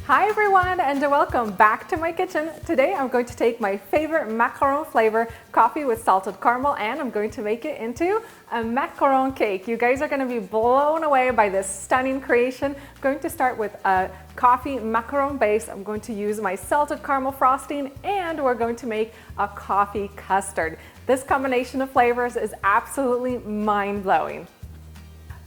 Hi everyone, and welcome back to my kitchen. Today I'm going to take my favorite macaron flavor coffee with salted caramel and I'm going to make it into a macaron cake. You guys are going to be blown away by this stunning creation. I'm going to start with a coffee macaron base. I'm going to use my salted caramel frosting and we're going to make a coffee custard. This combination of flavors is absolutely mind-blowing.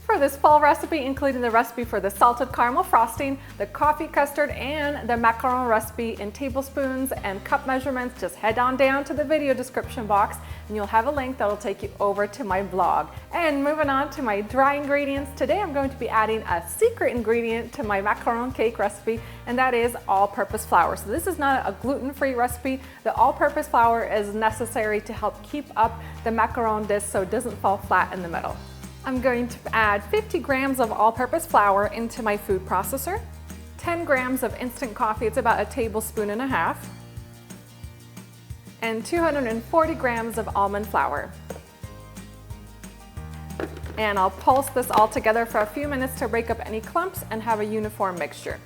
For this fall recipe, including the recipe for the salted caramel frosting, the coffee custard, and the macaron recipe in tablespoons and cup measurements, just head on down to the video description box and you'll have a link that will take you over to my blog. And moving on to my dry ingredients, today I'm going to be adding a secret ingredient to my macaron cake recipe, and that is all-purpose flour. So this is not a gluten-free recipe. The all-purpose flour is necessary to help keep up the macaron disc so it doesn't fall flat in the middle. I'm going to add 50 grams of all-purpose flour into my food processor, 10 grams of instant coffee, it's about a tablespoon and a half, and 240 grams of almond flour. And I'll pulse this all together for a few minutes to break up any clumps and have a uniform mixture.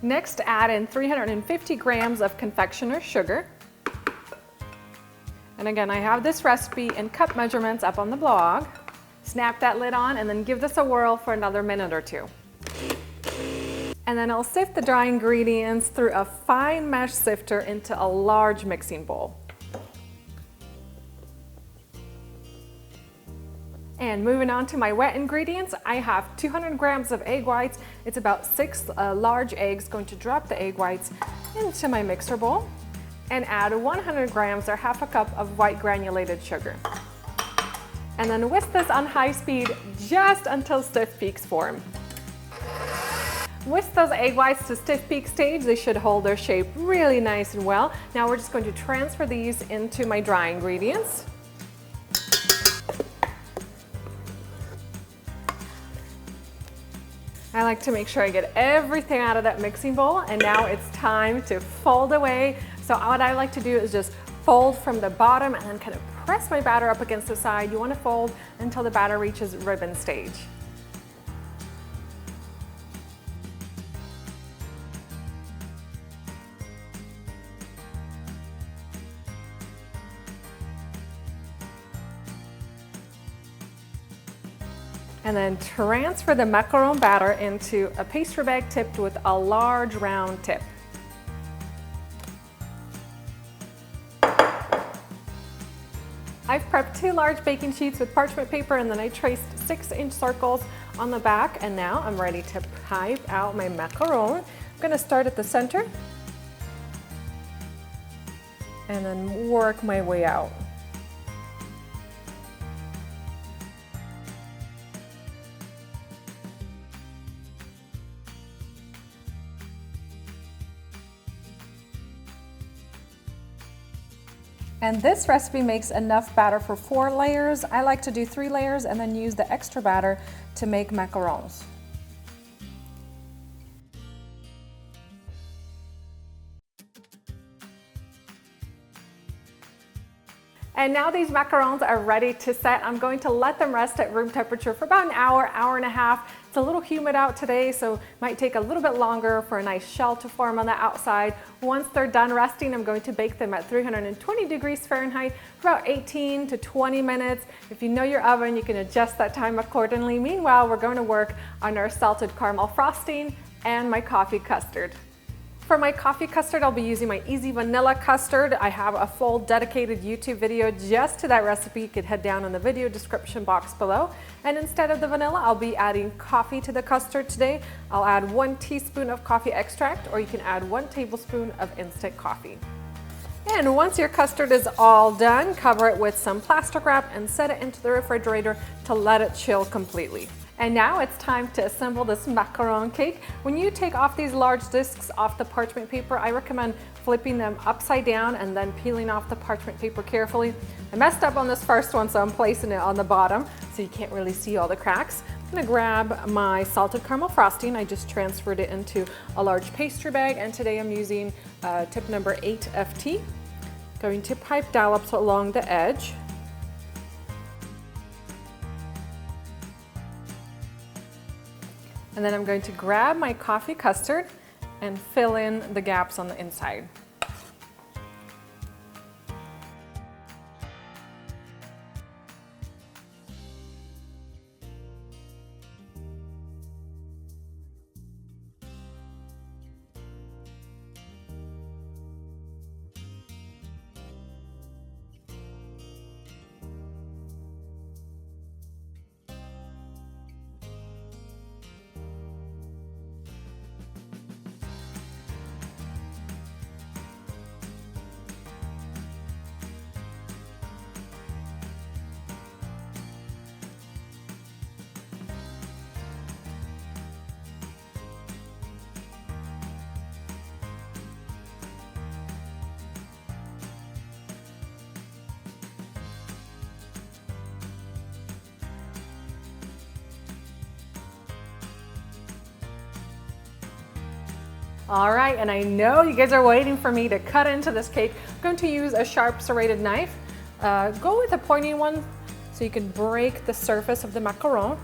Next, add in 350 grams of confectioner's sugar. And again, I have this recipe in cup measurements up on the blog. Snap that lid on and then give this a whirl for another minute or two. And then I'll sift the dry ingredients through a fine mesh sifter into a large mixing bowl. And moving on to my wet ingredients, I have 200 grams of egg whites. It's about 6 large eggs. Going to drop the egg whites into my mixer bowl and add 100 grams or half a cup of white granulated sugar. And then whisk this on high speed just until stiff peaks form. Whisk those egg whites to stiff peak stage. They should hold their shape really nice and well. Now we're just going to transfer these into my dry ingredients. I like to make sure I get everything out of that mixing bowl, and now it's time to fold away. So what I like to do is just fold from the bottom and then kind of press my batter up against the side. You want to fold until the batter reaches ribbon stage. And then transfer the macaron batter into a pastry bag tipped with a large round tip. I've prepped 2 large baking sheets with parchment paper and then I traced 6-inch circles on the back, and now I'm ready to pipe out my macaron. I'm going to start at the center and then work my way out. And this recipe makes enough batter for 4 layers. I like to do 3 layers and then use the extra batter to make macarons. And now these macarons are ready to set. I'm going to let them rest at room temperature for about an hour, hour and a half. It's a little humid out today, so it might take a little bit longer for a nice shell to form on the outside. Once they're done resting, I'm going to bake them at 320 degrees Fahrenheit for about 18 to 20 minutes. If you know your oven, you can adjust that time accordingly. Meanwhile, we're going to work on our salted caramel frosting and my coffee custard. For my coffee custard, I'll be using my Easy Vanilla Custard. I have a full dedicated YouTube video just to that recipe. You could head down in the video description box below. And instead of the vanilla, I'll be adding coffee to the custard today. I'll add 1 teaspoon of coffee extract, or you can add 1 tablespoon of instant coffee. And once your custard is all done, cover it with some plastic wrap and set it into the refrigerator to let it chill completely. And now it's time to assemble this macaron cake. When you take off these large discs off the parchment paper, I recommend flipping them upside down and then peeling off the parchment paper carefully. I messed up on this first one, so I'm placing it on the bottom so you can't really see all the cracks. I'm gonna grab my salted caramel frosting. I just transferred it into a large pastry bag, and today I'm using tip number 8 FT. Going to pipe dollops along the edge. And And then I'm going to grab my coffee custard and fill in the gaps on the inside. All right, and I know you guys are waiting for me to cut into this cake. I'm going to use a sharp serrated knife. Go with a pointy one so you can break the surface of the macaron.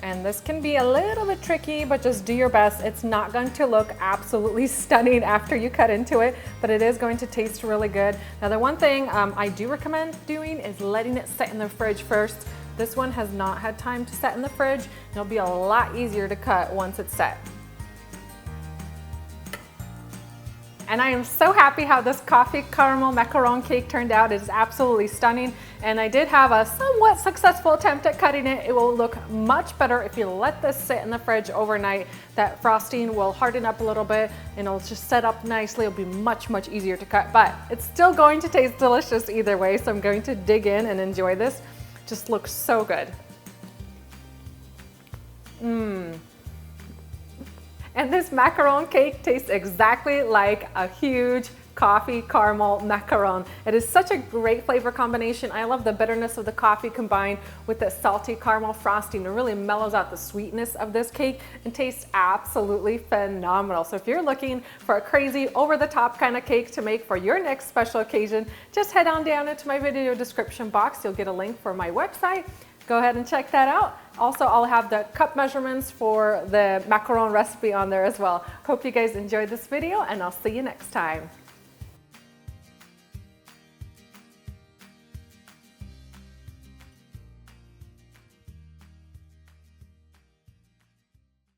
And this can be a little bit tricky, but just do your best. It's not going to look absolutely stunning after you cut into it, but it is going to taste really good. Now, the one thing I do recommend doing is letting it set in the fridge first. This one has not had time to set in the fridge. It'll be a lot easier to cut once it's set. And I am so happy how this coffee caramel macaron cake turned out. It is absolutely stunning. And I did have a somewhat successful attempt at cutting it. It will look much better if you let this sit in the fridge overnight. That frosting will harden up a little bit and it'll just set up nicely. It'll be much, much easier to cut, but it's still going to taste delicious either way. So I'm going to dig in and enjoy this. Just looks so good. And this macaron cake tastes exactly like a huge coffee caramel macaron. It is such a great flavor combination. I love the bitterness of the coffee combined with the salty caramel frosting. It really mellows out the sweetness of this cake and tastes absolutely phenomenal. So if you're looking for a crazy over-the-top kind of cake to make for your next special occasion, just head on down into my video description box. You'll get a link for my website. Go ahead and check that out. Also, I'll have the cup measurements for the macaron recipe on there as well. Hope you guys enjoyed this video and I'll see you next time.